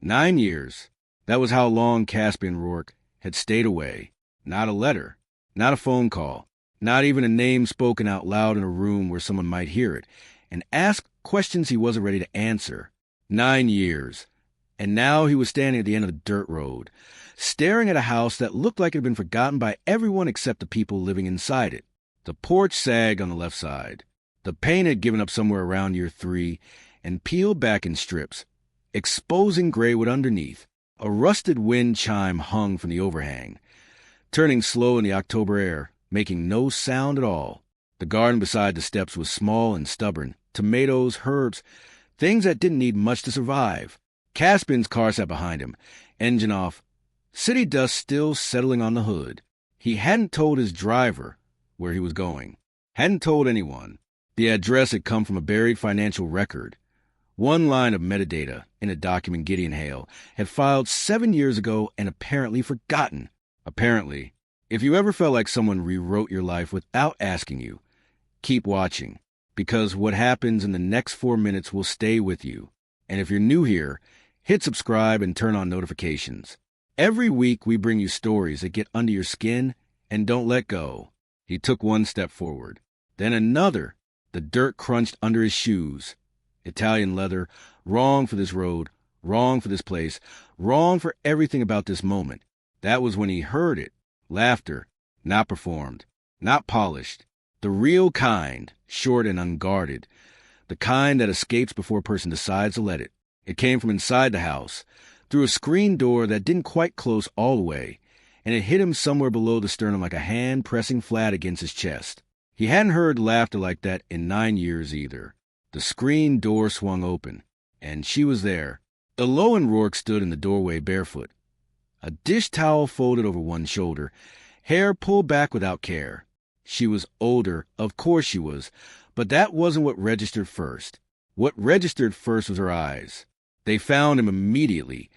9 years. That was how long Caspian Rourke had stayed away. Not a letter, not a phone call, not even a name spoken out loud in a room where someone might hear it, and ask questions he wasn't ready to answer. 9 years. And now he was standing at the end of the dirt road, staring at a house that looked like it had been forgotten by everyone except the people living inside it. The porch sagged on the left side. The paint had given up somewhere around year 3 and peeled back in strips, exposing graywood underneath. A rusted wind chime hung from the overhang, turning slow in the October air, making no sound at all. The garden beside the steps was small and stubborn. Tomatoes, herbs, things that didn't need much to survive. Caspian's car sat behind him, engine off, city dust still settling on the hood. He hadn't told his driver where he was going. Hadn't told anyone. The address had come from a buried financial record. One line of metadata in a document Gideon Hale had filed 7 years ago and apparently forgotten. Apparently. If you ever felt like someone rewrote your life without asking you, keep watching, because what happens in the next 4 minutes will stay with you. And if you're new here, hit subscribe and turn on notifications. Every week we bring you stories that get under your skin and don't let go. He took one step forward, then another. The dirt crunched under his shoes. Italian leather, wrong for this road, wrong for this place, wrong for everything about this moment. That was when he heard it. Laughter, not performed, not polished. The real kind, short and unguarded. The kind that escapes before a person decides to let it. It came from inside the house, through a screen door that didn't quite close all the way, and it hit him somewhere below the sternum like a hand pressing flat against his chest. He hadn't heard laughter like that in 9 years either. The screen door swung open, and she was there. Eloan Rourke stood in the doorway barefoot, a dish towel folded over one shoulder, hair pulled back without care. She was older, of course she was, but that wasn't what registered first. What registered first was her eyes. They found him immediately,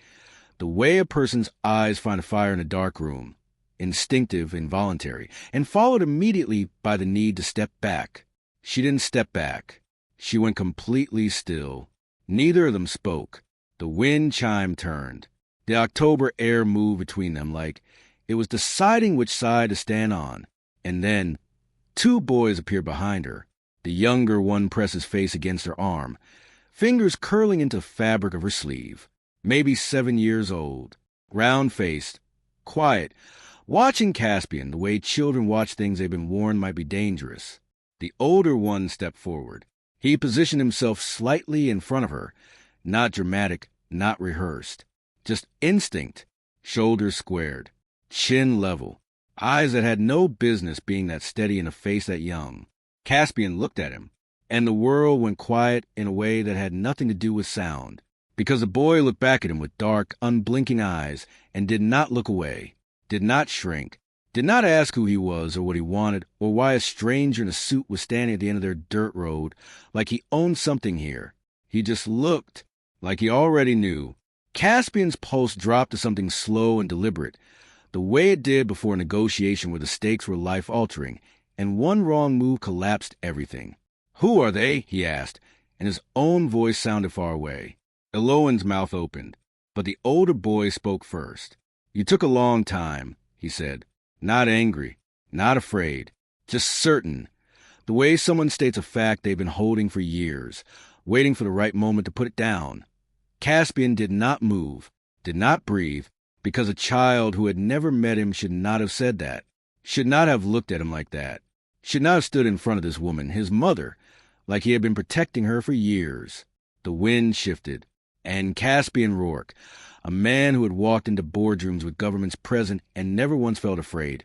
the way a person's eyes find a fire in a dark room, instinctive, involuntary, and followed immediately by the need to step back. She didn't step back. She went completely still. Neither of them spoke. The wind chime turned. The October air moved between them like it was deciding which side to stand on. And then 2 boys appeared behind her. The younger one pressed his face against her arm, fingers curling into the fabric of her sleeve. Maybe 7 years old, round-faced, quiet, watching Caspian the way children watch things they've been warned might be dangerous. The older one stepped forward. He positioned himself slightly in front of her, not dramatic, not rehearsed. Just instinct, shoulders squared, chin level, eyes that had no business being that steady in a face that young. Caspian looked at him, and the world went quiet in a way that had nothing to do with sound, because the boy looked back at him with dark, unblinking eyes and did not look away, did not shrink, did not ask who he was or what he wanted or why a stranger in a suit was standing at the end of their dirt road like he owned something here. He just looked like he already knew. Caspian's pulse dropped to something slow and deliberate, the way it did before a negotiation where the stakes were life-altering, and one wrong move collapsed everything. "Who are they?" he asked, and his own voice sounded far away. Eloan's mouth opened, but the older boy spoke first. "You took a long time," he said. Not angry, not afraid, just certain. The way someone states a fact they've been holding for years, waiting for the right moment to put it down. Caspian did not move, did not breathe, because a child who had never met him should not have said that, should not have looked at him like that, should not have stood in front of this woman, his mother, like he had been protecting her for years. The wind shifted, and Caspian Rourke, a man who had walked into boardrooms with governments present and never once felt afraid,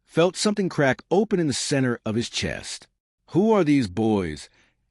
felt something crack open in the center of his chest. Who are these boys,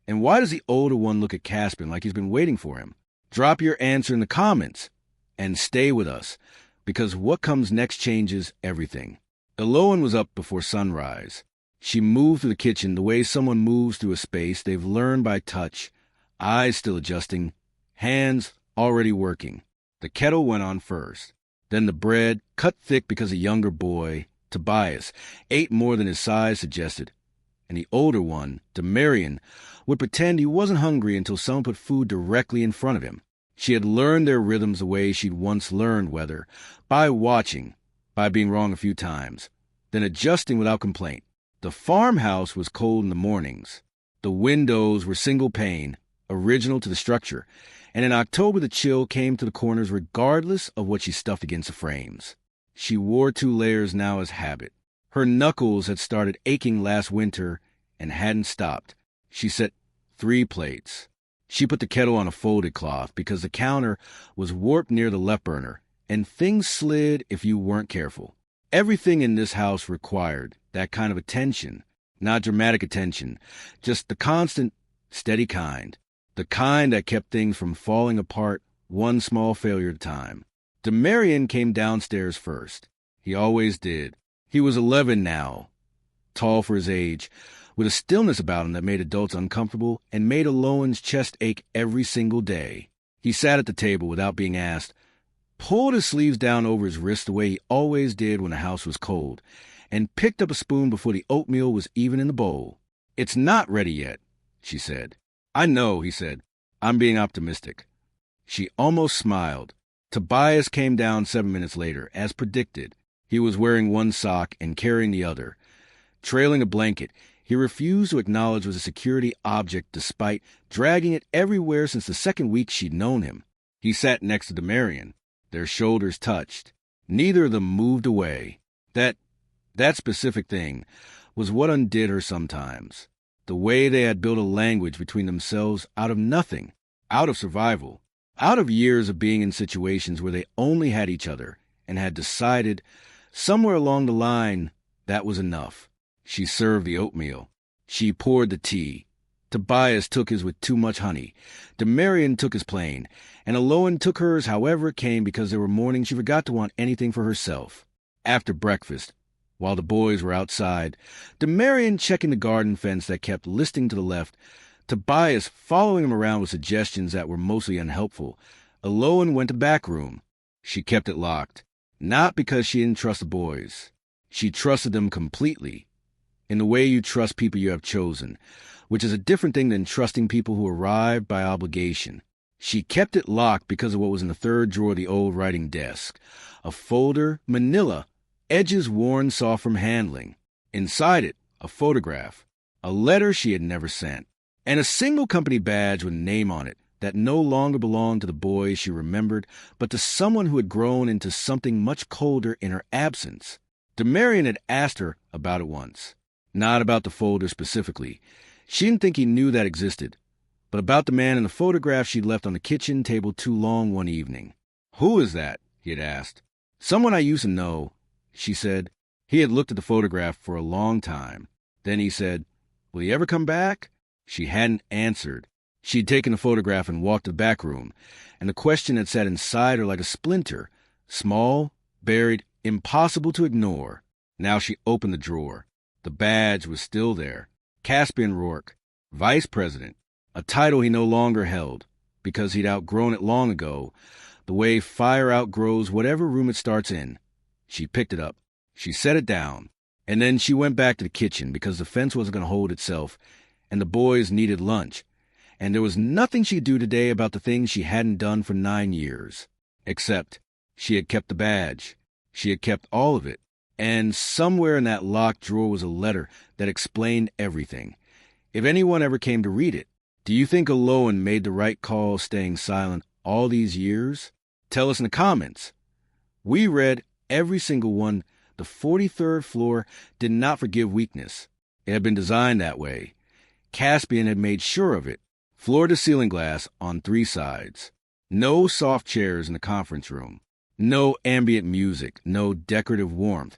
and why does the older one look at Caspian like he's been waiting for him? Drop your answer in the comments, and stay with us, because what comes next changes everything. Eloan was up before sunrise. She moved through the kitchen the way someone moves through a space they've learned by touch, eyes still adjusting, hands already working. The kettle went on first. Then the bread, cut thick because a younger boy, Tobias, ate more than his size suggested. And the older one, Demarian, would pretend he wasn't hungry until someone put food directly in front of him. She had learned their rhythms the way she'd once learned weather, by watching, by being wrong a few times, then adjusting without complaint. The farmhouse was cold in the mornings. The windows were single pane, original to the structure, and in October the chill came to the corners regardless of what she stuffed against the frames. She wore 2 layers now as habit. Her knuckles had started aching last winter and hadn't stopped. She set 3 plates. She put the kettle on a folded cloth because the counter was warped near the left burner, and things slid if you weren't careful. Everything in this house required that kind of attention, not dramatic attention, just the constant, steady kind. The kind that kept things from falling apart one small failure at a time. Demarion came downstairs first. He always did. He was 11 now, tall for his age, with a stillness about him that made adults uncomfortable and made Alohan's chest ache every single day. He sat at the table without being asked, pulled his sleeves down over his wrists the way he always did when the house was cold, and picked up a spoon before the oatmeal was even in the bowl. "It's not ready yet," she said. "I know," he said. "I'm being optimistic." She almost smiled. Tobias came down 7 minutes later, as predicted. He was wearing one sock and carrying the other. Trailing a blanket he refused to acknowledge was a security object despite dragging it everywhere since the second week she'd known him. He sat next to Demarion. Their shoulders touched. Neither of them moved away. That specific thing was what undid her sometimes. The way they had built a language between themselves out of nothing, out of survival, out of years of being in situations where they only had each other and had decided somewhere along the line that was enough. She served the oatmeal. She poured the tea. Tobias took his with too much honey. Demarion took his plain, and Alohan took hers however it came because there were mornings she forgot to want anything for herself. After breakfast, while the boys were outside, Demarion checking the garden fence that kept listing to the left, Tobias following him around with suggestions that were mostly unhelpful, Alohan went to the back room. She kept it locked, not because she didn't trust the boys. She trusted them completely, in the way you trust people you have chosen, which is a different thing than trusting people who arrived by obligation. She kept it locked because of what was in the third drawer of the old writing desk, a folder, manila, edges worn soft from handling. Inside it, a photograph, a letter she had never sent, and a single company badge with a name on it that no longer belonged to the boys she remembered, but to someone who had grown into something much colder in her absence. Demarion had asked her about it once. Not about the folder specifically. She didn't think he knew that existed, but about the man in the photograph she'd left on the kitchen table too long one evening. "Who is that?" he had asked. "Someone I used to know," she said. He had looked at the photograph for a long time. Then he said, "Will he ever come back?" She hadn't answered. She'd taken the photograph and walked to the back room, and the question had sat inside her like a splinter, small, buried, impossible to ignore. Now she opened the drawer. The badge was still there. Caspian Rourke, Vice President, a title he no longer held, because he'd outgrown it long ago, the way fire outgrows whatever room it starts in. She picked it up. She set it down. And then she went back to the kitchen because the fence wasn't going to hold itself, and the boys needed lunch. And there was nothing she could do today about the things she hadn't done for 9 years. Except she had kept the badge. She had kept all of it. And somewhere in that locked drawer was a letter that explained everything. If anyone ever came to read it, do you think Alohan made the right call staying silent all these years? Tell us in the comments. We read every single one. The 43rd floor did not forgive weakness. It had been designed that way. Caspian had made sure of it. Floor-to-ceiling glass on 3 sides. No soft chairs in the conference room. No ambient music, no decorative warmth,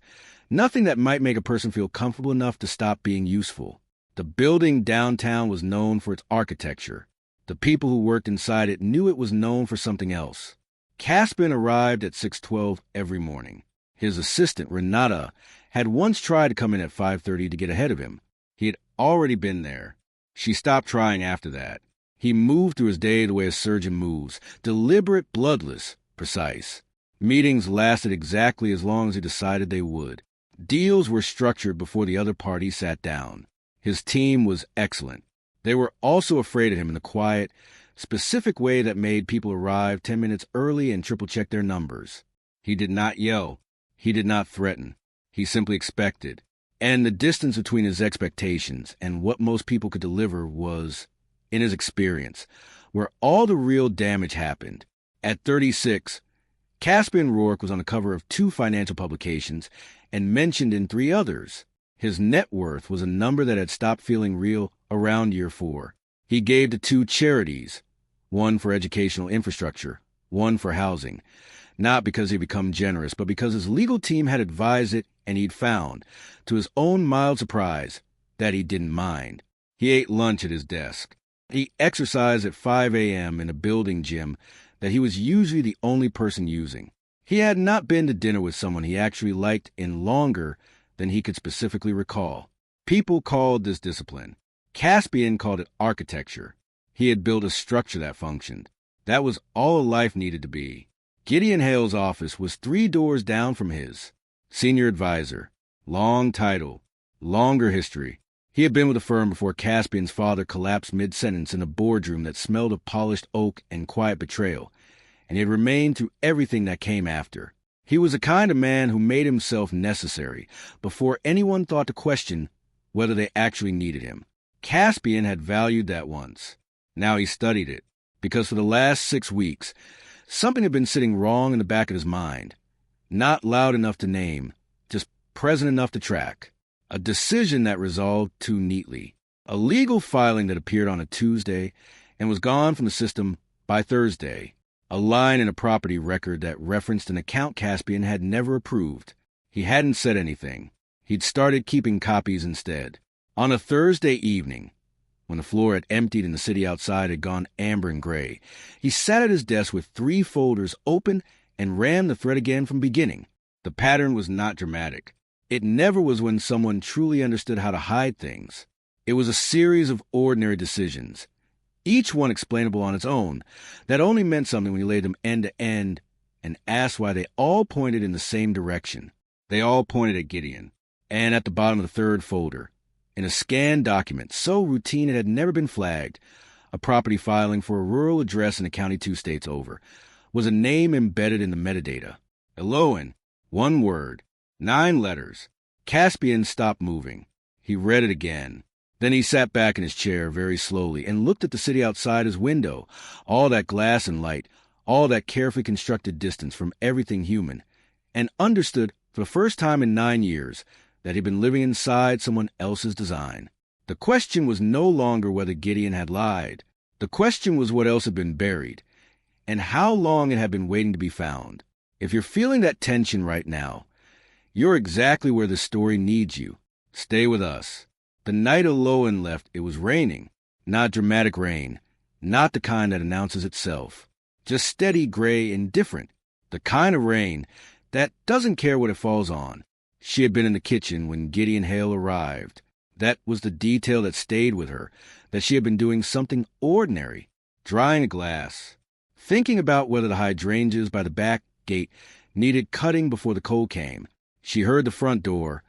nothing that might make a person feel comfortable enough to stop being useful. The building downtown was known for its architecture. The people who worked inside it knew it was known for something else. Caspian arrived at 6:12 every morning. His assistant, Renata, had once tried to come in at 5:30 to get ahead of him. He had already been there. She stopped trying after that. He moved through his day the way a surgeon moves, deliberate, bloodless, precise. Meetings lasted exactly as long as he decided they would. Deals were structured before the other party sat down. His team was excellent. They were also afraid of him in the quiet, specific way that made people arrive 10 minutes early and triple-check their numbers. He did not yell. He did not threaten. He simply expected. And the distance between his expectations and what most people could deliver was, in his experience, where all the real damage happened. At 36, Caspian Rourke was on the cover of 2 financial publications and mentioned in 3 others. His net worth was a number that had stopped feeling real around year 4. He gave to 2 charities, one for educational infrastructure, one for housing, not because he'd become generous, but because his legal team had advised it and he'd found, to his own mild surprise, that he didn't mind. He ate lunch at his desk. He exercised at 5 a.m. in a building gym that he was usually the only person using. He had not been to dinner with someone he actually liked in longer than he could specifically recall. People called this discipline. Caspian called it architecture. He had built a structure that functioned. That was all a life needed to be. Gideon Hale's office was 3 doors down from his. Senior advisor. Long title. Longer history. He had been with the firm before Caspian's father collapsed mid-sentence in a boardroom that smelled of polished oak and quiet betrayal, and he had remained through everything that came after. He was the kind of man who made himself necessary before anyone thought to question whether they actually needed him. Caspian had valued that once. Now he studied it, because for the last 6 weeks, something had been sitting wrong in the back of his mind. Not loud enough to name, just present enough to track. A decision that resolved too neatly. A legal filing that appeared on a Tuesday and was gone from the system by Thursday. A line in a property record that referenced an account Caspian had never approved. He hadn't said anything. He'd started keeping copies instead. On a Thursday evening, when the floor had emptied and the city outside had gone amber and gray, he sat at his desk with 3 folders open and ran the thread again from beginning. The pattern was not dramatic. It never was when someone truly understood how to hide things. It was a series of ordinary decisions, each one explainable on its own, that only meant something when you laid them end to end and asked why they all pointed in the same direction. They all pointed at Gideon, and at the bottom of the 3rd folder, in a scanned document so routine it had never been flagged, a property filing for a rural address in a county 2 states over, was a name embedded in the metadata. Eloan, 1 word. 9 letters. Caspian stopped moving. He read it again. Then he sat back in his chair very slowly and looked at the city outside his window, all that glass and light, all that carefully constructed distance from everything human, and understood for the first time in 9 years that he'd been living inside someone else's design. The question was no longer whether Gideon had lied. The question was what else had been buried, and how long it had been waiting to be found. If you're feeling that tension right now, you're exactly where the story needs you. Stay with us. The night Eloan left, it was raining. Not dramatic rain. Not the kind that announces itself. Just steady, gray, indifferent. The kind of rain that doesn't care what it falls on. She had been in the kitchen when Gideon Hale arrived. That was the detail that stayed with her, that she had been doing something ordinary. Drying a glass. Thinking about whether the hydrangeas by the back gate needed cutting before the cold came. She heard the front door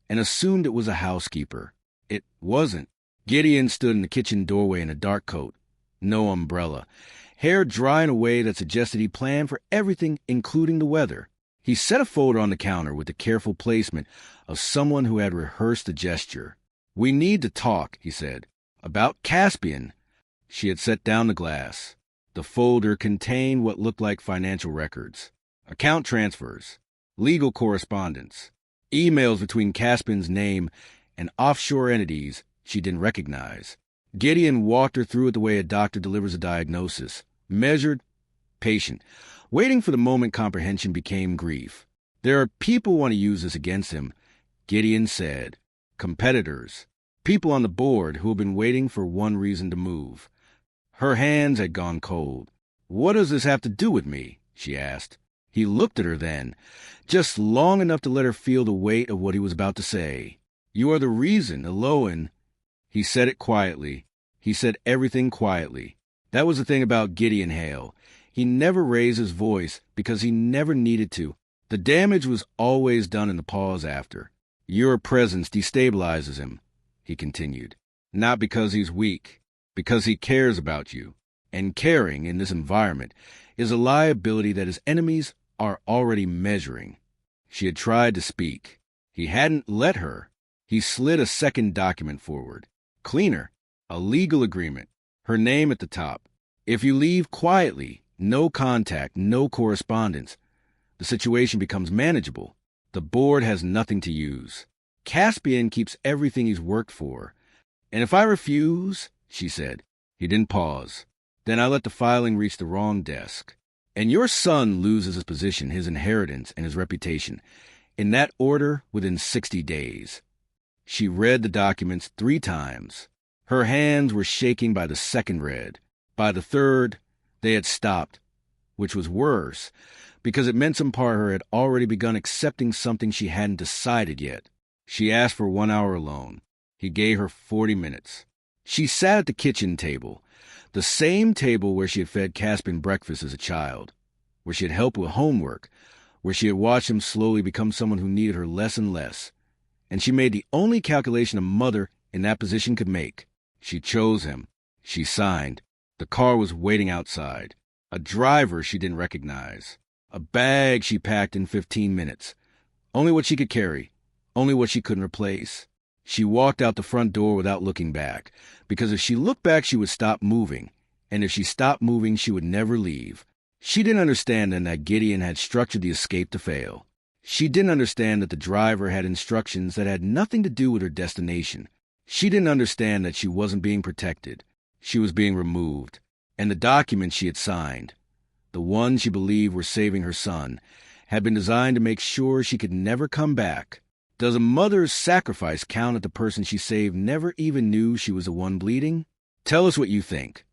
and assumed it was a housekeeper. It wasn't. Gideon stood in the kitchen doorway in a dark coat, no umbrella, hair dry in a way that suggested he planned for everything, including the weather. He set a folder on the counter with the careful placement of someone who had rehearsed the gesture. "We need to talk," he said. "About Caspian." She had set down the glass. The folder contained what looked like financial records, account transfers, legal correspondence, emails between Caspian's name and offshore entities she didn't recognize. Gideon walked her through it the way a doctor delivers a diagnosis. Measured, patient, waiting for the moment comprehension became grief. There are people who want to use this against him, Gideon said. Competitors. People on the board who have been waiting for one reason to move. Her hands had gone cold. "What does this have to do with me?" she asked. He looked at her then, just long enough to let her feel the weight of what he was about to say. "You are the reason, Eloan." He said it quietly. He said everything quietly. That was the thing about Gideon Hale. He never raised his voice because he never needed to. The damage was always done in the pause after. "Your presence destabilizes him," he continued. "Not because he's weak, because he cares about you. And caring in this environment is a liability that his enemies are already measuring. She had tried to speak. He hadn't let her. He slid a second document forward. Cleaner. A legal agreement. Her name at the top. If you leave quietly, no contact, no correspondence, the situation becomes manageable. The board has nothing to use. Caspian keeps everything he's worked for. And if I refuse, she said. He didn't pause. Then I let the filing reach the wrong desk. And your son loses his position, his inheritance, and his reputation. In that order, within 60 days. She read the documents 3 times. Her hands were shaking by the second read. By the third, they had stopped, which was worse, because it meant some part of her had already begun accepting something she hadn't decided yet. She asked for 1 hour alone. He gave her 40 minutes. She sat at the kitchen table, the same table where she had fed Caspian breakfast as a child, where she had helped with homework, where she had watched him slowly become someone who needed her less and less. And she made the only calculation a mother in that position could make. She chose him. She signed. The car was waiting outside. A driver she didn't recognize. A bag she packed in 15 minutes. Only what she could carry. Only what she couldn't replace. She walked out the front door without looking back, because if she looked back she would stop moving, and if she stopped moving she would never leave. She didn't understand then that Gideon had structured the escape to fail. She didn't understand that the driver had instructions that had nothing to do with her destination. She didn't understand that she wasn't being protected. She was being removed. And the documents she had signed, the ones she believed were saving her son, had been designed to make sure she could never come back. Does a mother's sacrifice count if the person she saved never even knew she was the one bleeding? Tell us what you think.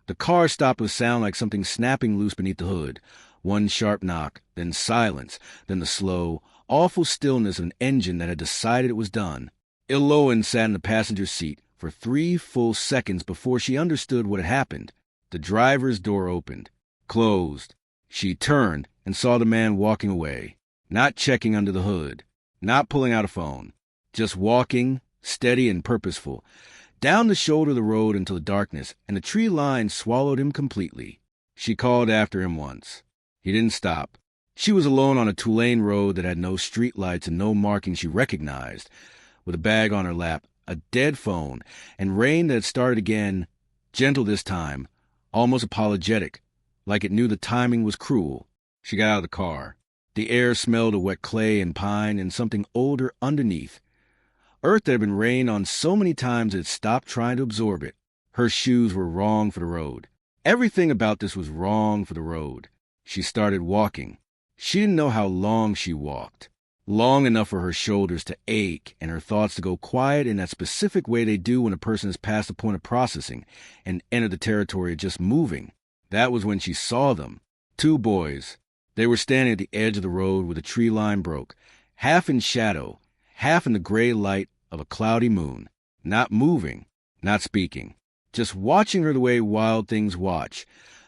The car stopped with sound like something snapping loose beneath the hood. One sharp knock, then silence, then the slow, awful stillness of an engine that had decided it was done. Iloan sat in the passenger seat for 3 full seconds before she understood what had happened. The driver's door opened, closed. She turned and saw the man walking away, not checking under the hood, not pulling out a phone, just walking, steady and purposeful, down the shoulder of the road into the darkness, and the tree line swallowed him completely. She called after him once. He didn't stop. She was alone on a 2-lane road that had no street lights and no markings she recognized, with a bag on her lap, a dead phone, and rain that had started again, gentle this time, almost apologetic, like it knew the timing was cruel. She got out of the car. The air smelled of wet clay and pine and something older underneath. Earth that had been rained on so many times it had stopped trying to absorb it. Her shoes were wrong for the road. Everything about this was wrong for the road. She started walking. She didn't know how long she walked. Long enough for her shoulders to ache and her thoughts to go quiet in that specific way they do when a person has passed the point of processing and entered the territory of just moving. That was when she saw them. 2 boys. They were standing at the edge of the road where the tree line broke, half in shadow, half in the gray light of a cloudy moon. Not moving, not speaking. Just watching her the way wild things watch,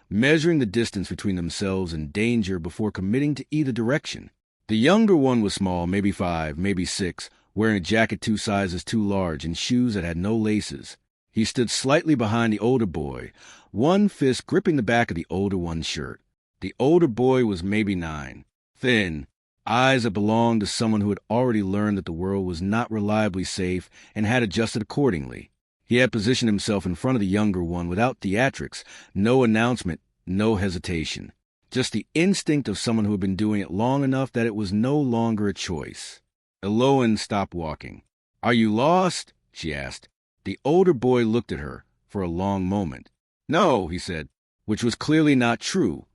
measuring the distance between themselves and danger before committing to either direction. The younger one was small, maybe 5, maybe 6, wearing a jacket 2 sizes too large and shoes that had no laces. He stood slightly behind the older boy, one fist gripping the back of the older one's shirt. The older boy was maybe 9, thin, eyes that belonged to someone who had already learned that the world was not reliably safe and had adjusted accordingly. He had positioned himself in front of the younger one without theatrics, no announcement, no hesitation. Just the instinct of someone who had been doing it long enough that it was no longer a choice. Iloan stopped walking. "Are you lost?" she asked. The older boy looked at her for a long moment. "No," he said, which was clearly not true,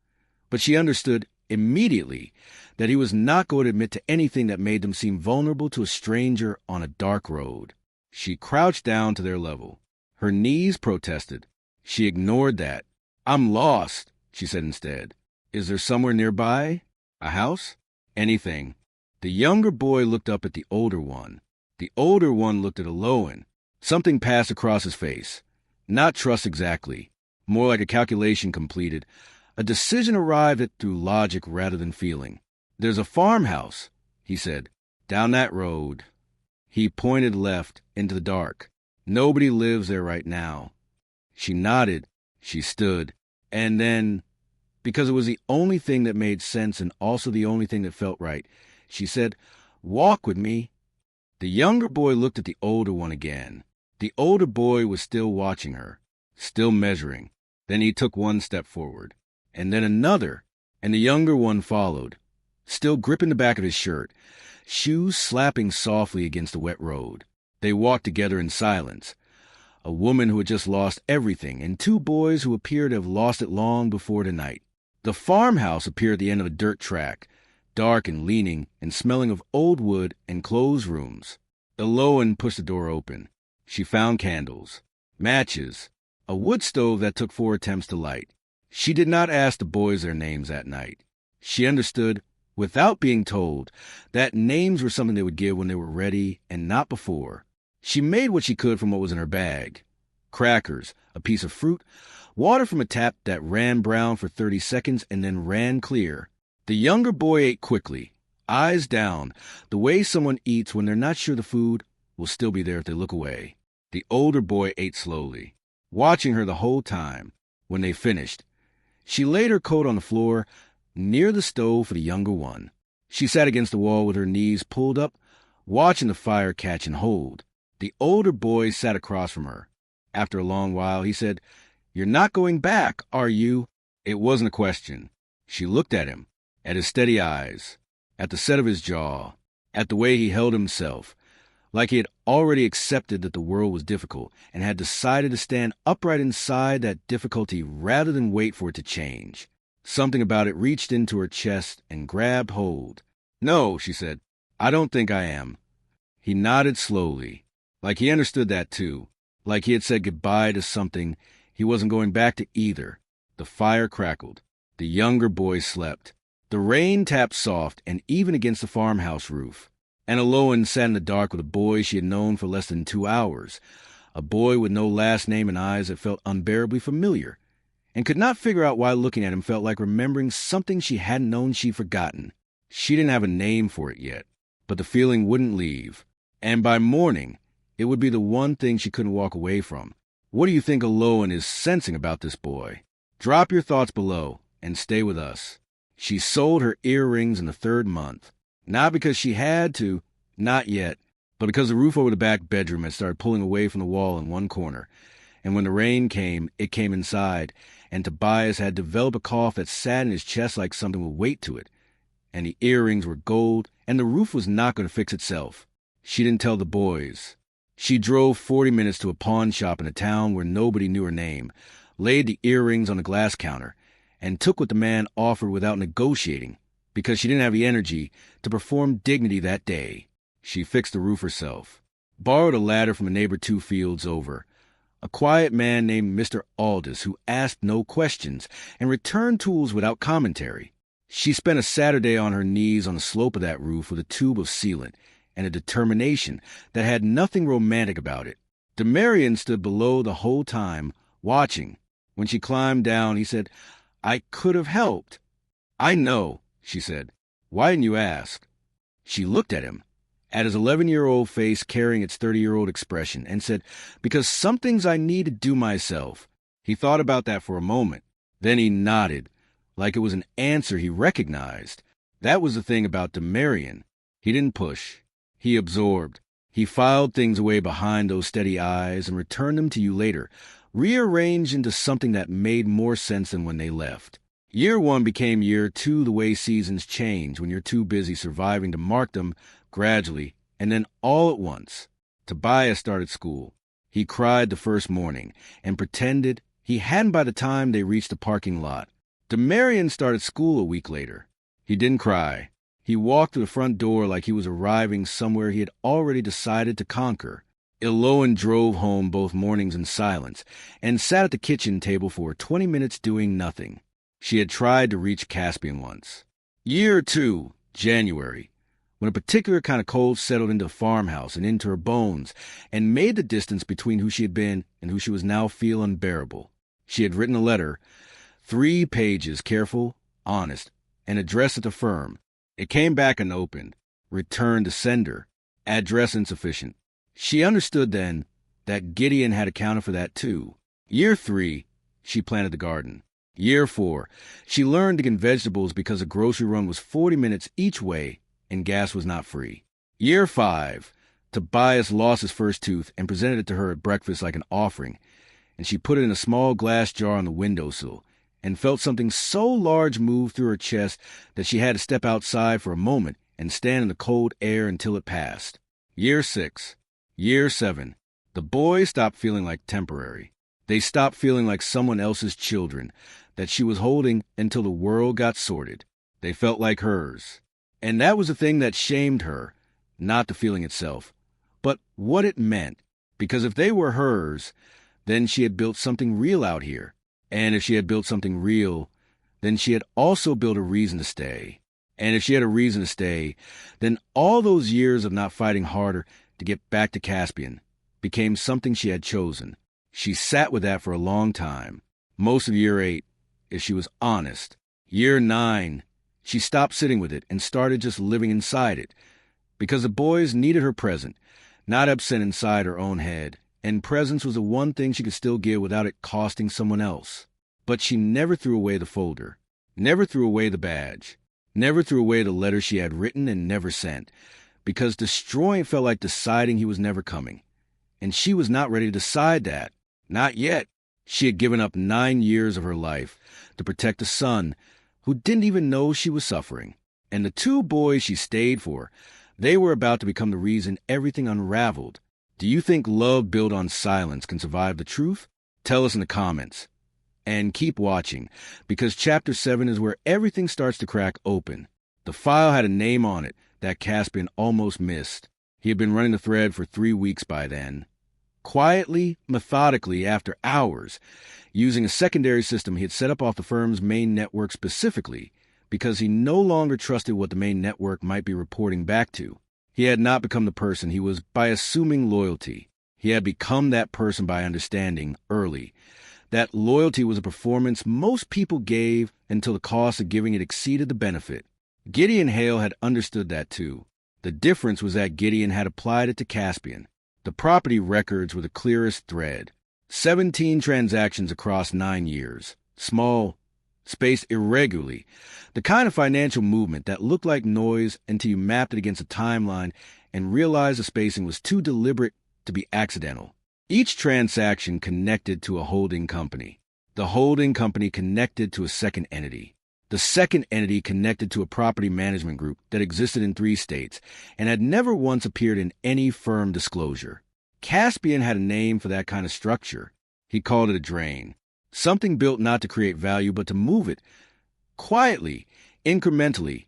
but she understood immediately that he was not going to admit to anything that made them seem vulnerable to a stranger on a dark road. She crouched down to their level. Her knees protested. She ignored that. "I'm lost," she said instead. "Is there somewhere nearby? A house? Anything." The younger boy looked up at the older one. The older one looked at Iloan. Something passed across his face. Not trust exactly. More like a calculation completed. A decision arrived at through logic rather than feeling. "There's a farmhouse," he said. "Down that road." He pointed left into the dark. "Nobody lives there right now." She nodded. She stood. And then, because it was the only thing that made sense and also the only thing that felt right, she said, "Walk with me." The younger boy looked at the older one again. The older boy was still watching her, still measuring. Then he took one step forward, and then another, and the younger one followed, still gripping the back of his shirt, shoes slapping softly against the wet road. They walked together in silence. A woman who had just lost everything, and two boys who appeared to have lost it long before tonight. The farmhouse appeared at the end of a dirt track, dark and leaning and smelling of old wood and closed rooms. Eloan pushed the door open. She found candles, matches, a wood stove that took 4 attempts to light. She did not ask the boys their names that night. She understood, without being told, that names were something they would give when they were ready and not before. She made what she could from what was in her bag. Crackers, a piece of fruit, water from a tap that ran brown for 30 seconds and then ran clear. The younger boy ate quickly, eyes down, the way someone eats when they're not sure the food will still be there if they look away. The older boy ate slowly, watching her the whole time. When they finished, she laid her coat on the floor near the stove for the younger one. She sat against the wall with her knees pulled up, watching the fire catch and hold. The older boy sat across from her. After a long while, he said, "You're not going back, are you?" It wasn't a question. She looked at him, at his steady eyes, at the set of his jaw, at the way he held himself, like he had already accepted that the world was difficult and had decided to stand upright inside that difficulty rather than wait for it to change. Something about it reached into her chest and grabbed hold. "No," she said, "I don't think I am." He nodded slowly, like he understood that too, like he had said goodbye to something he wasn't going back to either. The fire crackled. The younger boy slept. The rain tapped soft and even against the farmhouse roof. And Eloan sat in the dark with a boy she had known for less than 2 hours, a boy with no last name and eyes that felt unbearably familiar, and could not figure out why looking at him felt like remembering something she hadn't known she'd forgotten. She didn't have a name for it yet, but the feeling wouldn't leave. And by morning, it would be the one thing she couldn't walk away from. What do you think Eloan is sensing about this boy? Drop your thoughts below and stay with us. She sold her earrings in the 3rd month. Not because she had to, not yet, but because the roof over the back bedroom had started pulling away from the wall in one corner. And when the rain came, it came inside, and Tobias had developed a cough that sat in his chest like something with weight to it. And the earrings were gold, and the roof was not going to fix itself. She didn't tell the boys. She drove 40 minutes to a pawn shop in a town where nobody knew her name, laid the earrings on the glass counter, and took what the man offered without negotiating, because she didn't have the energy to perform dignity that day. She fixed the roof herself, borrowed a ladder from a neighbor 2 fields over, a quiet man named Mr. Aldous who asked no questions and returned tools without commentary. She spent a Saturday on her knees on the slope of that roof with a tube of sealant and a determination that had nothing romantic about it. Demarian stood below the whole time, watching. When she climbed down, he said, "I could have helped." "I know," she said. "Why didn't you ask?" She looked at him, at his 11-year-old face carrying its 30-year-old expression, and said, "Because some things I need to do myself." He thought about that for a moment. Then he nodded, like it was an answer he recognized. That was the thing about Demarian. He didn't push. He absorbed. He filed things away behind those steady eyes and returned them to you later, rearranged into something that made more sense than when they left. Year 1 became year 2 the way seasons change when you're too busy surviving to mark them gradually, and then all at once. Tobias started school. He cried the first morning and pretended he hadn't by the time they reached the parking lot. Demarian started school a week later. He didn't cry. He walked to the front door like he was arriving somewhere he had already decided to conquer. Eloan drove home both mornings in silence and sat at the kitchen table for 20 minutes doing nothing. She had tried to reach Caspian once. Year 2, January, when a particular kind of cold settled into the farmhouse and into her bones and made the distance between who she had been and who she was now feel unbearable. She had written a letter, 3 pages, careful, honest, and addressed at the firm. It came back unopened, returned to sender, address insufficient. She understood then that Gideon had accounted for that too. Year 3, she planted the garden. Year 4. She learned to get vegetables because a grocery run was 40 minutes each way and gas was not free. Year 5. Tobias lost his first tooth and presented it to her at breakfast like an offering, and she put it in a small glass jar on the windowsill and felt something so large move through her chest that she had to step outside for a moment and stand in the cold air until it passed. Year 6. Year 7. The boys stopped feeling like temporary. They stopped feeling like someone else's children that she was holding until the world got sorted. They felt like hers. And that was the thing that shamed her, not the feeling itself, but what it meant. Because if they were hers, then she had built something real out here. And if she had built something real, then she had also built a reason to stay. And if she had a reason to stay, then all those years of not fighting harder to get back to Caspian became something she had chosen. She sat with that for a long time. Most of year 8, if she was honest. Year 9, she stopped sitting with it and started just living inside it. Because the boys needed her present, not absent inside her own head. And presence was the one thing she could still give without it costing someone else. But she never threw away the folder, never threw away the badge, never threw away the letter she had written and never sent, because destroying felt like deciding he was never coming. And she was not ready to decide that. Not yet. She had given up 9 years of her life to protect a son who didn't even know she was suffering. And the 2 boys she stayed for, they were about to become the reason everything unraveled. Do you think love built on silence can survive the truth? Tell us in the comments. And keep watching, because Chapter 7 is where everything starts to crack open. The file had a name on it that Caspian almost missed. He had been running the thread for 3 weeks by then. Quietly, methodically, after hours, using a secondary system he had set up off the firm's main network specifically, because he no longer trusted what the main network might be reporting back to. He had not become the person he was by assuming loyalty. He had become that person by understanding early that loyalty was a performance most people gave until the cost of giving it exceeded the benefit. Gideon Hale had understood that too. The difference was that Gideon had applied it to Caspian. The property records were the clearest thread. 17 transactions across 9 years. Small, spaced irregularly. The kind of financial movement that looked like noise until you mapped it against a timeline and realized the spacing was too deliberate to be accidental. Each transaction connected to a holding company. The holding company connected to a second entity. The second entity connected to a property management group that existed in 3 states and had never once appeared in any firm disclosure. Caspian had a name for that kind of structure. He called it a drain. Something built not to create value but to move it, quietly, incrementally,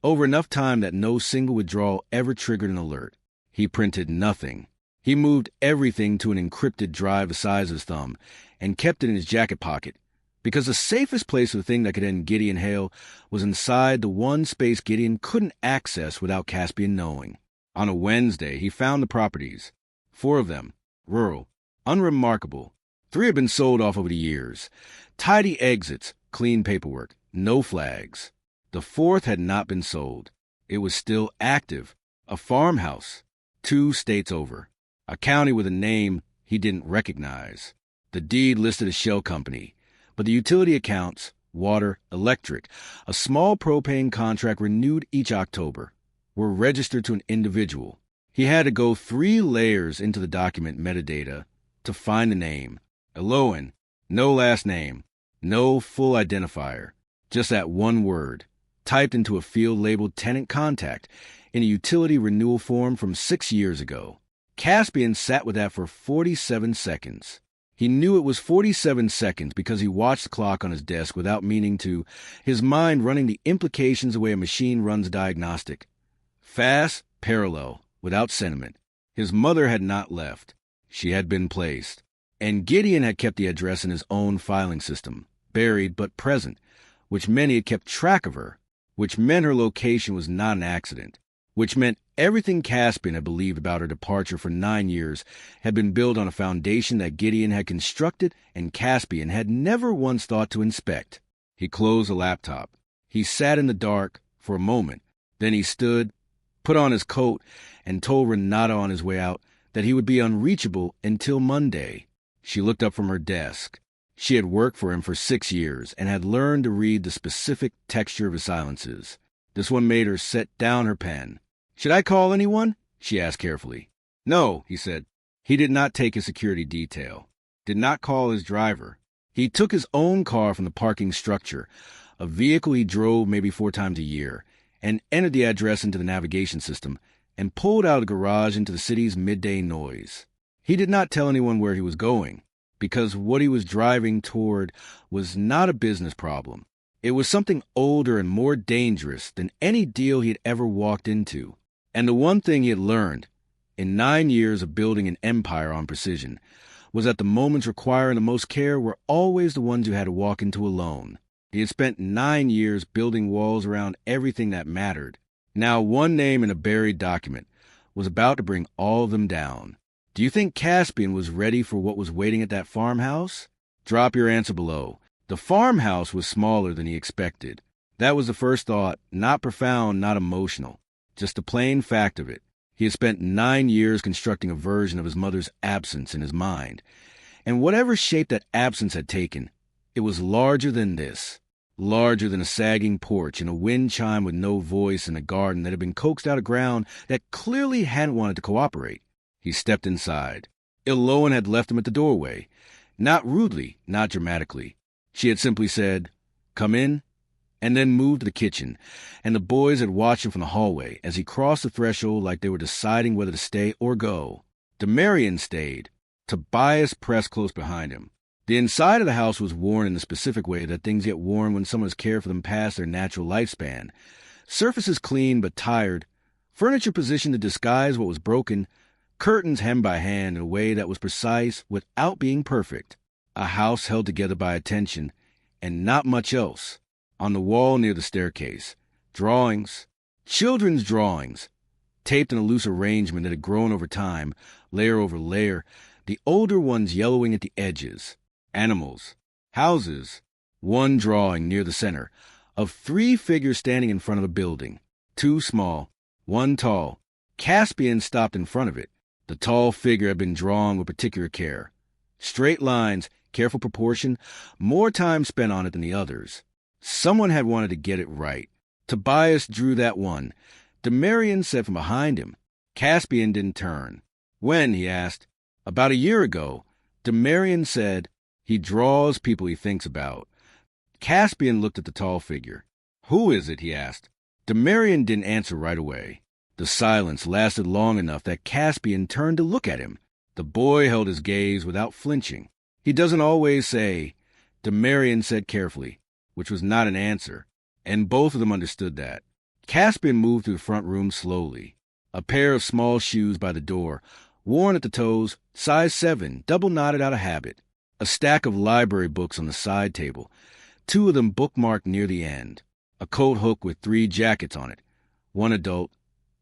over enough time that no single withdrawal ever triggered an alert. He printed nothing. He moved everything to an encrypted drive the size of his thumb and kept it in his jacket pocket, because the safest place for the thing that could end Gideon Hale was inside the one space Gideon couldn't access without Caspian knowing. On a Wednesday, he found the properties. 4 of them, rural, unremarkable. 3 had been sold off over the years. Tidy exits, clean paperwork, no flags. The 4th had not been sold. It was still active. A farmhouse, 2 states over. A county with a name he didn't recognize. The deed listed a shell company, but the utility accounts, water, electric, a small propane contract renewed each October, were registered to an individual. He had to go 3 layers into the document metadata to find the name. Eloan, no last name, no full identifier, just that one word, typed into a field labeled tenant contact in a utility renewal form from 6 years ago. Caspian sat with that for 47 seconds. He knew it was 47 seconds because he watched the clock on his desk without meaning to, his mind running the implications the way a machine runs a diagnostic. Fast, parallel, without sentiment. His mother had not left. She had been placed. And Gideon had kept the address in his own filing system, buried but present, which meant he had kept track of her, which meant her location was not an accident, which meant everything Caspian had believed about her departure for 9 years had been built on a foundation that Gideon had constructed and Caspian had never once thought to inspect. He closed the laptop. He sat in the dark for a moment. Then he stood, put on his coat, and told Renata on his way out that he would be unreachable until Monday. She looked up from her desk. She had worked for him for 6 years and had learned to read the specific texture of his silences. This one made her set down her pen. "Should I call anyone?" she asked carefully. "No," he said. He did not take his security detail, did not call his driver. He took his own car from the parking structure, a vehicle he drove maybe 4 times a year, and entered the address into the navigation system and pulled out of the garage into the city's midday noise. He did not tell anyone where he was going, because what he was driving toward was not a business problem. It was something older and more dangerous than any deal he had ever walked into. And the one thing he had learned, in 9 years of building an empire on precision, was that the moments requiring the most care were always the ones you had to walk into alone. He had spent 9 years building walls around everything that mattered. Now one name in a buried document was about to bring all of them down. Do you think Caspian was ready for what was waiting at that farmhouse? Drop your answer below. The farmhouse was smaller than he expected. That was the first thought, not profound, not emotional. Just the plain fact of it. He had spent 9 years constructing a version of his mother's absence in his mind. And whatever shape that absence had taken, it was larger than this. Larger than a sagging porch and a wind chime with no voice in a garden that had been coaxed out of ground that clearly hadn't wanted to cooperate. He stepped inside. Iloan had left him at the doorway. Not rudely, not dramatically. She had simply said, "Come in," and then moved to the kitchen, and the boys had watched him from the hallway as he crossed the threshold like they were deciding whether to stay or go. Demarian stayed. Tobias pressed close behind him. The inside of the house was worn in the specific way that things get worn when someone has cared for them past their natural lifespan. Surfaces clean but tired, furniture positioned to disguise what was broken, curtains hemmed by hand in a way that was precise without being perfect. A house held together by attention, and not much else. On the wall near the staircase, drawings, children's drawings, taped in a loose arrangement that had grown over time, layer over layer, the older ones yellowing at the edges. Animals, houses, one drawing near the center, of 3 figures standing in front of a building, 2 small, 1 tall. Caspian stopped in front of it. The tall figure had been drawn with particular care. Straight lines, careful proportion, more time spent on it than the others. Someone had wanted to get it right. Tobias drew that one. Demarian said from behind him. Caspian didn't turn. "When?" he asked. "About a year ago." Demarian said, "He draws people he thinks about." Caspian looked at the tall figure. "Who is it?" he asked. Demarian didn't answer right away. The silence lasted long enough that Caspian turned to look at him. The boy held his gaze without flinching. "He doesn't always say," Demarian said carefully, which was not an answer, and both of them understood that. Caspian moved through the front room slowly. A pair of small shoes by the door, worn at the toes, size 7, double knotted out of habit. A stack of library books on the side table, 2 of them bookmarked near the end. A coat hook with 3 jackets on it, 1 adult,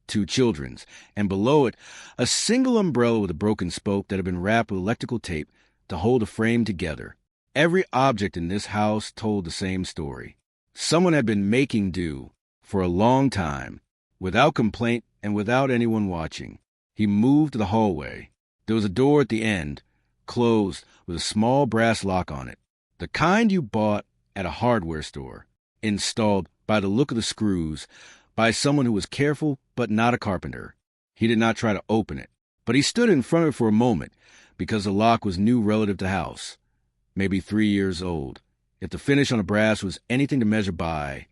2 children's, and below it, a single umbrella with a broken spoke that had been wrapped with electrical tape to hold the frame together. Every object in this house told the same story. Someone had been making do for a long time, without complaint and without anyone watching. He moved to the hallway. There was a door at the end, closed with a small brass lock on it, the kind you bought at a hardware store, installed by the look of the screws by someone who was careful but not a carpenter. He did not try to open it, but he stood in front of it for a moment because the lock was new relative to the house, maybe 3 years old, if the finish on the brass was anything to measure by,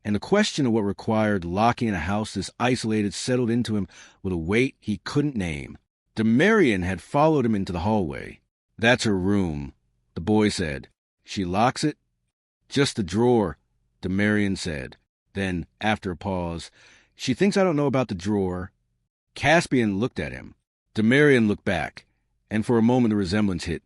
and the question of what required locking in a house this isolated settled into him with a weight he couldn't name. Demarian had followed him into the hallway. "That's her room," the boy said. "She locks it?" "Just the drawer," Demarian said. Then, after a pause, "She thinks I don't know about the drawer." Caspian looked at him. Demarian looked back, and for a moment the resemblance hit,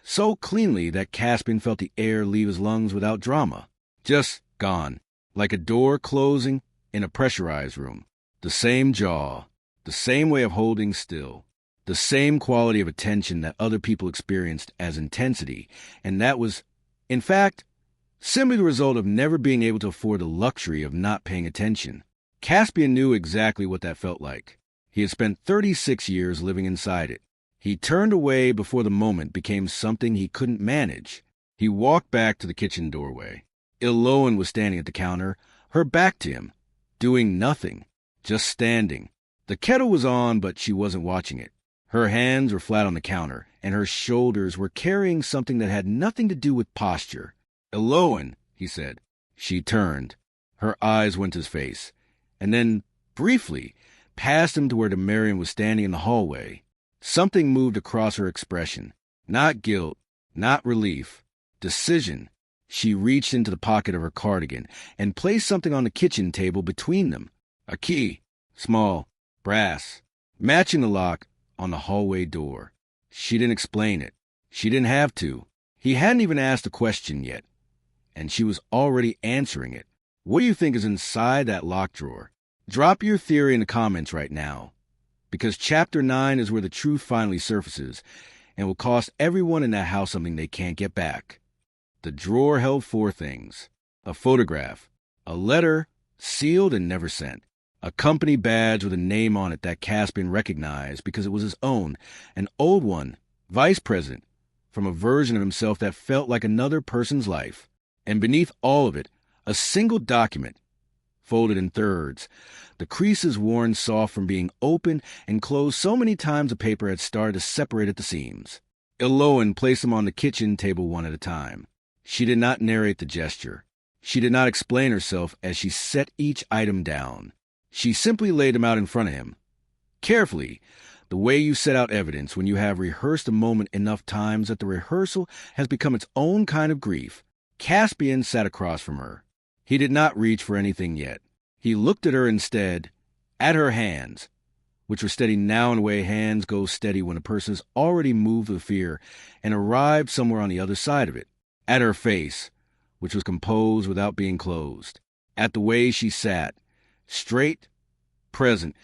so cleanly that Caspian felt the air leave his lungs without drama. Just gone, like a door closing in a pressurized room. The same jaw, the same way of holding still, the same quality of attention that other people experienced as intensity, and that was, in fact, simply the result of never being able to afford the luxury of not paying attention. Caspian knew exactly what that felt like. He had spent 36 years living inside it. He turned away before the moment became something he couldn't manage. He walked back to the kitchen doorway. Iloan was standing at the counter, her back to him, doing nothing, just standing. The kettle was on, but she wasn't watching it. Her hands were flat on the counter, and her shoulders were carrying something that had nothing to do with posture. "Iloan," he said. She turned. Her eyes went to his face, and then, briefly, passed him to where Demarian was standing in the hallway. Something moved across her expression. Not guilt, not relief. Decision. She reached into the pocket of her cardigan and placed something on the kitchen table between them. A key. Small. Brass. Matching the lock on the hallway door. She didn't explain it. She didn't have to. He hadn't even asked a question yet, and she was already answering it. What do you think is inside that lock drawer? Drop your theory in the comments right now, because Chapter 9 is where the truth finally surfaces and will cost everyone in that house something they can't get back. The drawer held 4 things: a photograph, a letter, sealed and never sent, a company badge with a name on it that Caspian recognized because it was his own, an old one, vice president, from a version of himself that felt like another person's life, and beneath all of it, a single document, folded in thirds, the creases worn soft from being opened and closed so many times the paper had started to separate at the seams. Iloan placed them on the kitchen table one at a time. She did not narrate the gesture. She did not explain herself as she set each item down. She simply laid them out in front of him. Carefully, the way you set out evidence when you have rehearsed a moment enough times that the rehearsal has become its own kind of grief. Caspian sat across from her. He did not reach for anything yet. He looked at her instead, at her hands, which were steady now in a way hands go steady when a person has already moved with fear and arrived somewhere on the other side of it. At her face, which was composed without being closed. At the way she sat, straight, present,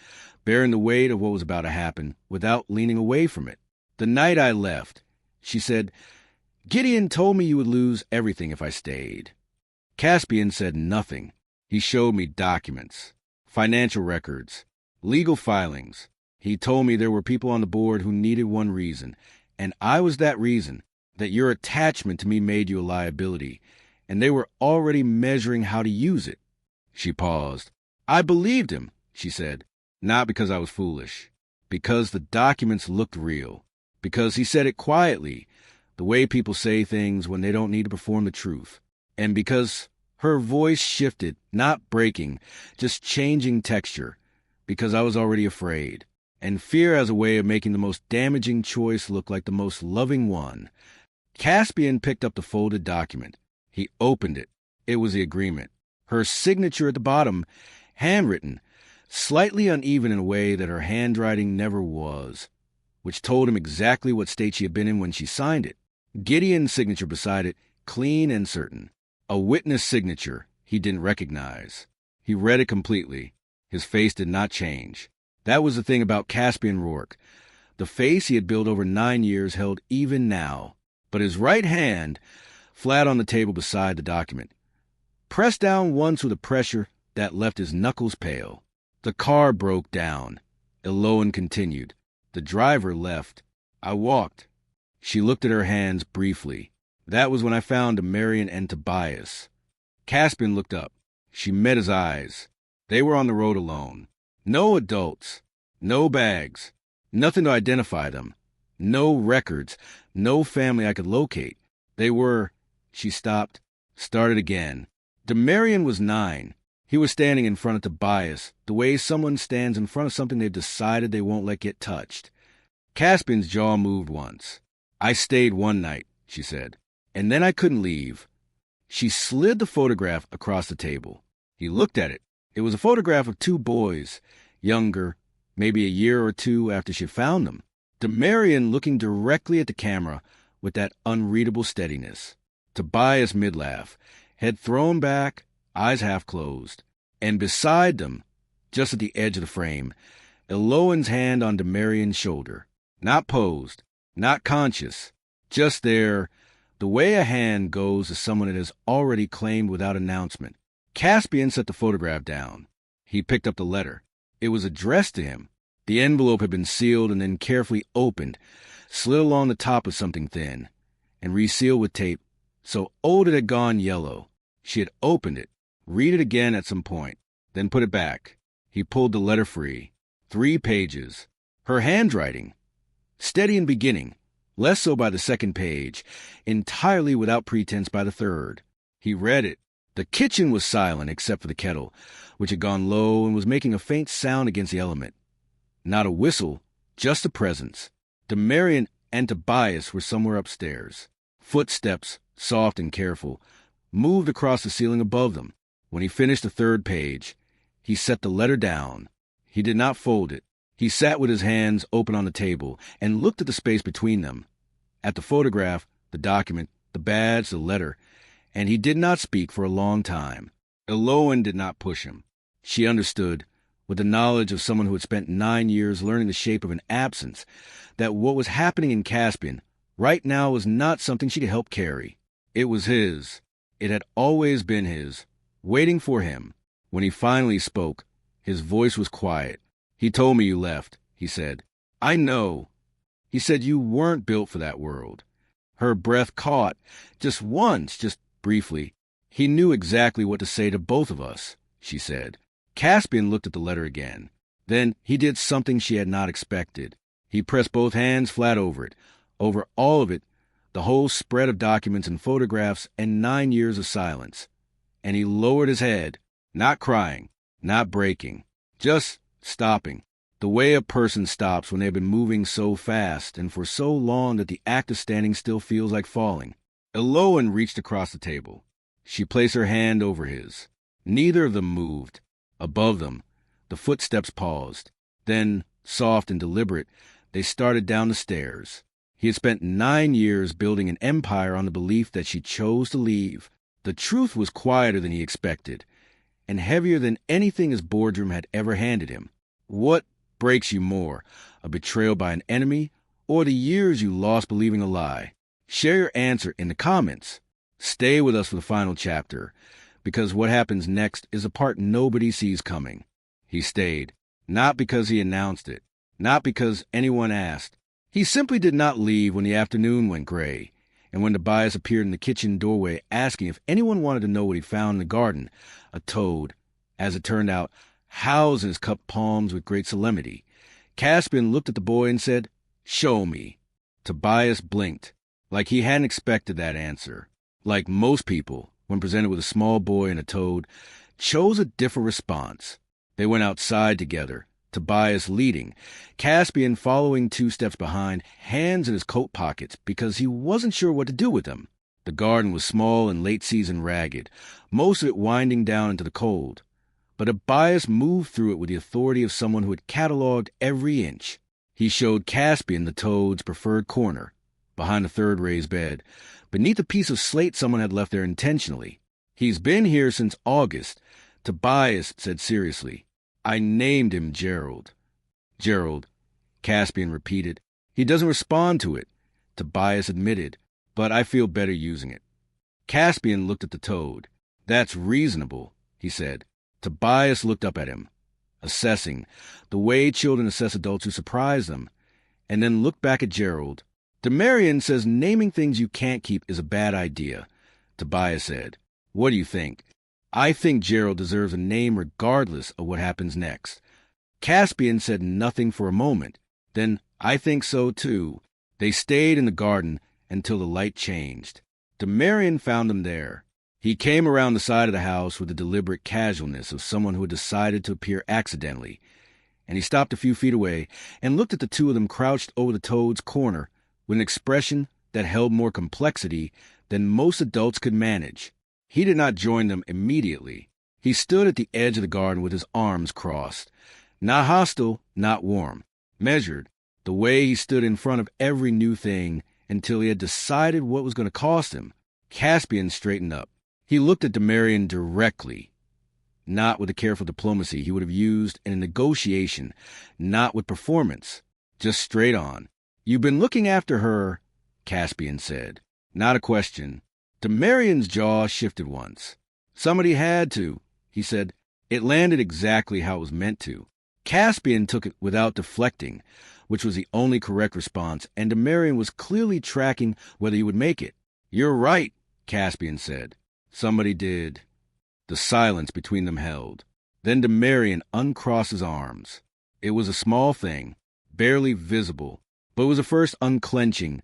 bearing the weight of what was about to happen without leaning away from it. "The night I left," she said, "Gideon told me you would lose everything if I stayed." Caspian said nothing. He showed me documents, financial records, legal filings. He told me there were people on the board who needed one reason, and I was that reason, that your attachment to me made you a liability, and they were already measuring how to use it. She paused. "I believed him," she said, "not because I was foolish, because the documents looked real, because he said it quietly, the way people say things when they don't need to perform the truth, and because her voice shifted, not breaking, just changing texture, because I was already afraid, and fear as a way of making the most damaging choice look like the most loving one." Caspian picked up the folded document. He opened it. It was the agreement. Her signature at the bottom, handwritten, slightly uneven in a way that her handwriting never was, which told him exactly what state she had been in when she signed it. Gideon's signature beside it, clean and certain. A witness signature he didn't recognize. He read it completely. His face did not change. That was the thing about Caspian Rourke. The face he had built over 9 years held even now. But his right hand, flat on the table beside the document, pressed down once with a pressure that left his knuckles pale. The car broke down. Iloan continued. The driver left. I walked. She looked at her hands briefly. That was when I found Demarian and Tobias. Caspian looked up. She met his eyes. They were on the road alone. No adults. No bags. Nothing to identify them. No records. No family I could locate. They were... She stopped. Started again. Demarian was 9. He was standing in front of Tobias, the way someone stands in front of something they've decided they won't let get touched. Caspian's jaw moved once. I stayed one night, she said, and then I couldn't leave. She slid the photograph across the table. He looked at it. It was a photograph of 2 boys, younger, maybe a year or 2 after she found them. Demarian looking directly at the camera with that unreadable steadiness. Tobias mid-laugh, head thrown back, eyes half closed. And beside them, just at the edge of the frame, Iloan's hand on Demarian's shoulder. Not posed, not conscious, just there, the way a hand goes to someone it has already claimed without announcement. Caspian set the photograph down. He picked up the letter. It was addressed to him. The envelope had been sealed and then carefully opened, slid along the top with something thin, and resealed with tape, so old it had gone yellow. She had opened it, read it again at some point, then put it back. He pulled the letter free. 3 pages. Her handwriting. Steady in beginning, less so by the second page, entirely without pretense by the third. He read it. The kitchen was silent except for the kettle, which had gone low and was making a faint sound against the element. Not a whistle, just a presence. Demarian and Tobias were somewhere upstairs. Footsteps, soft and careful, moved across the ceiling above them. When he finished the 3rd page, he set the letter down. He did not fold it. He sat with his hands open on the table and looked at the space between them, at the photograph, the document, the badge, the letter, and he did not speak for a long time. Eloan did not push him. She understood, with the knowledge of someone who had spent 9 years learning the shape of an absence, that what was happening in Caspian right now was not something she could help carry. It was his. It had always been his, waiting for him. When he finally spoke, his voice was quiet. "He told me you left," he said. "I know." He said you weren't built for that world. Her breath caught, just once, just briefly. "He knew exactly what to say to both of us," she said. Caspian looked at the letter again. Then he did something she had not expected. He pressed both hands flat over it, over all of it, the whole spread of documents and photographs and 9 years of silence. And he lowered his head, not crying, not breaking, just stopping, the way a person stops when they have been moving so fast and for so long that the act of standing still feels like falling. Eloan reached across the table. She placed her hand over his. Neither of them moved. Above them, the footsteps paused. Then, soft and deliberate, they started down the stairs. He had spent 9 years building an empire on the belief that she chose to leave. The truth was quieter than he expected, and heavier than anything his boardroom had ever handed him. What breaks you more, a betrayal by an enemy, or the years you lost believing a lie? Share your answer in the comments. Stay with us for the final chapter, because what happens next is a part nobody sees coming. He stayed, not because he announced it, not because anyone asked. He simply did not leave when the afternoon went gray, and when Tobias appeared in the kitchen doorway asking if anyone wanted to know what he found in the garden, a toad, as it turned out, housed in his cupped palms with great solemnity. Caspian looked at the boy and said, "Show me." Tobias blinked, like he hadn't expected that answer. Like most people, when presented with a small boy and a toad, chose a different response. They went outside together, Tobias leading, Caspian following 2 steps behind, hands in his coat pockets because he wasn't sure what to do with them. The garden was small and late-season ragged, most of it winding down into the cold. But Tobias moved through it with the authority of someone who had cataloged every inch. He showed Caspian the toad's preferred corner, behind the 3rd raised bed, beneath a piece of slate someone had left there intentionally. "He's been here since August," Tobias said seriously. "I named him Gerald." "Gerald," Caspian repeated. "He doesn't respond to it," Tobias admitted, "but I feel better using it." Caspian looked at the toad. "That's reasonable," he said. Tobias looked up at him, assessing, the way children assess adults who surprise them, and then looked back at Gerald. "Demarian says naming things you can't keep is a bad idea," Tobias said. "What do you think?" "I think Gerald deserves a name regardless of what happens next." Caspian said nothing for a moment. Then, "I think so too." They stayed in the garden until the light changed. Demarian found them there. He came around the side of the house with the deliberate casualness of someone who had decided to appear accidentally, and he stopped a few feet away and looked at the 2 of them crouched over the toad's corner with an expression that held more complexity than most adults could manage. He did not join them immediately. He stood at the edge of the garden with his arms crossed, not hostile, not warm, measured, the way he stood in front of every new thing until he had decided what was going to cost him. Caspian straightened up. He looked at Demarian directly, not with the careful diplomacy he would have used in a negotiation, not with performance, just straight on. "You've been looking after her," Caspian said. Not a question. Demarian's jaw shifted once. "Somebody had to," he said. It landed exactly how it was meant to. Caspian took it without deflecting, which was the only correct response, and Demarian was clearly tracking whether he would make it. "You're right," Caspian said. Somebody did. The silence between them held. Then Demarian uncrossed his arms. It was a small thing, barely visible, but it was the first unclenching,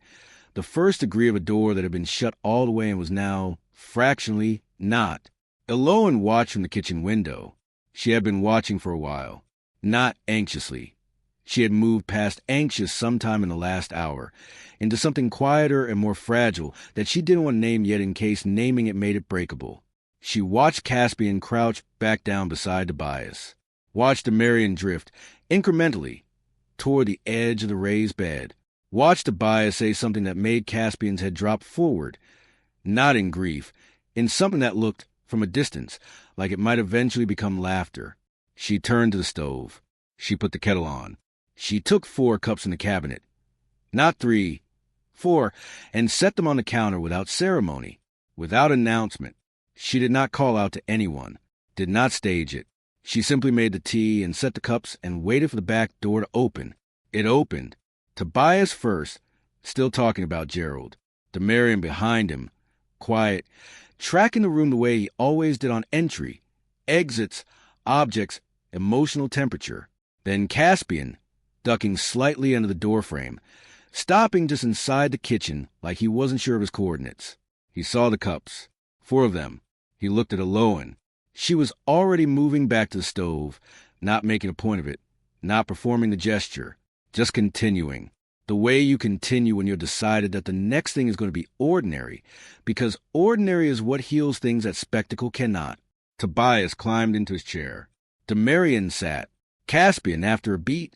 the first degree of a door that had been shut all the way and was now, fractionally, not. Eloan watched from the kitchen window. She had been watching for a while, not anxiously. She had moved past anxious sometime in the last hour, into something quieter and more fragile that she didn't want to name yet in case naming it made it breakable. She watched Caspian crouch back down beside Tobias, watched Demarian drift, incrementally, toward the edge of the raised bed, watched Tobias say something that made Caspian's head drop forward, not in grief, in something that looked, from a distance, like it might eventually become laughter. She turned to the stove. She put the kettle on. She took 4 cups from the cabinet. Not 3, 4, and set them on the counter without ceremony, without announcement. She did not call out to anyone, did not stage it. She simply made the tea and set the cups and waited for the back door to open. It opened. Tobias first, still talking about Gerald. Demarian behind him, quiet, tracking the room the way he always did on entry. Exits, objects, emotional temperature. Then Caspian, ducking slightly under the doorframe, stopping just inside the kitchen like he wasn't sure of his coordinates. He saw the cups, 4 of them. He looked at Eloan. She was already moving back to the stove, not making a point of it, not performing the gesture, just continuing. The way you continue when you're decided that the next thing is going to be ordinary, because ordinary is what heals things that spectacle cannot. Tobias climbed into his chair. Demarian sat. Caspian, after a beat,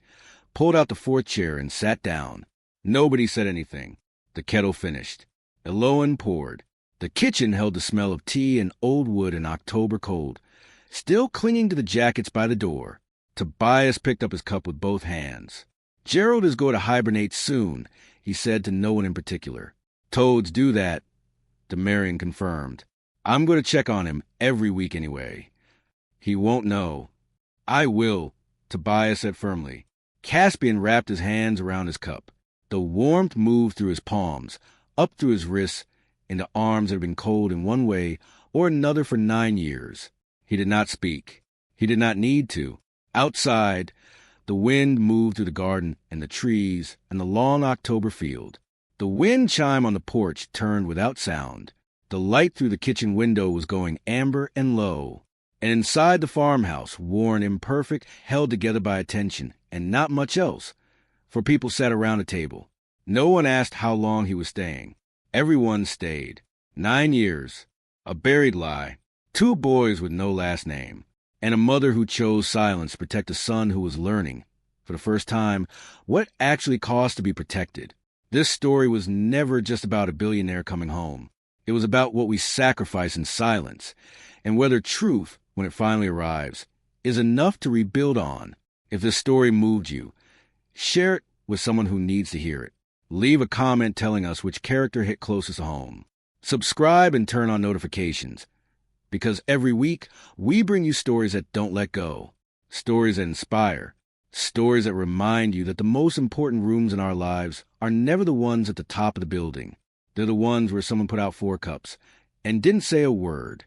pulled out the 4th chair and sat down. Nobody said anything. The kettle finished. Eloan poured. The kitchen held the smell of tea and old wood in October cold, still clinging to the jackets by the door. Tobias picked up his cup with both hands. Gerald is going to hibernate soon, he said to no one in particular. Toads do that, Demarian confirmed. I'm going to check on him every week anyway. He won't know. I will, Tobias said firmly. Caspian wrapped his hands around his cup. The warmth moved through his palms, up through his wrists, into arms that had been cold in one way or another for 9 years. He did not speak. He did not need to. Outside, the wind moved through the garden and the trees and the long October field. The wind chime on the porch turned without sound. The light through the kitchen window was going amber and low. And inside the farmhouse, worn imperfect, held together by attention, and not much else, for people sat around a table. No one asked how long he was staying. Everyone stayed. 9 years. A buried lie. 2 boys with no last name. And a mother who chose silence to protect a son who was learning, for the first time, what actually cost to be protected. This story was never just about a billionaire coming home. It was about what we sacrifice in silence, and whether truth, when it finally arrives, is enough to rebuild on. If this story moved you, share it with someone who needs to hear it. Leave a comment telling us which character hit closest home. Subscribe and turn on notifications, because every week we bring you stories that don't let go, stories that inspire, stories that remind you that the most important rooms in our lives are never the ones at the top of the building. They're the ones where someone put out 4 cups and didn't say a word.